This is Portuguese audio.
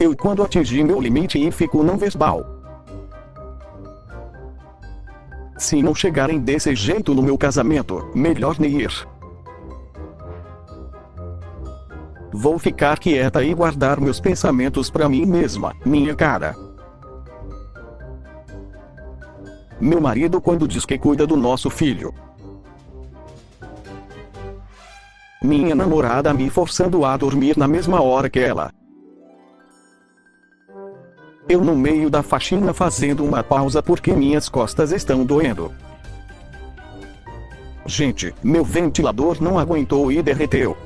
Eu quando atingi meu limite e fico não verbal. Se não chegarem desse jeito no meu casamento, melhor nem ir. Vou ficar quieta e guardar meus pensamentos pra mim mesma, minha cara. Meu marido quando diz que cuida do nosso filho. Minha namorada me forçando a dormir na mesma hora que ela. Eu no meio da faxina fazendo uma pausa porque minhas costas estão doendo. Gente, meu ventilador não aguentou e derreteu.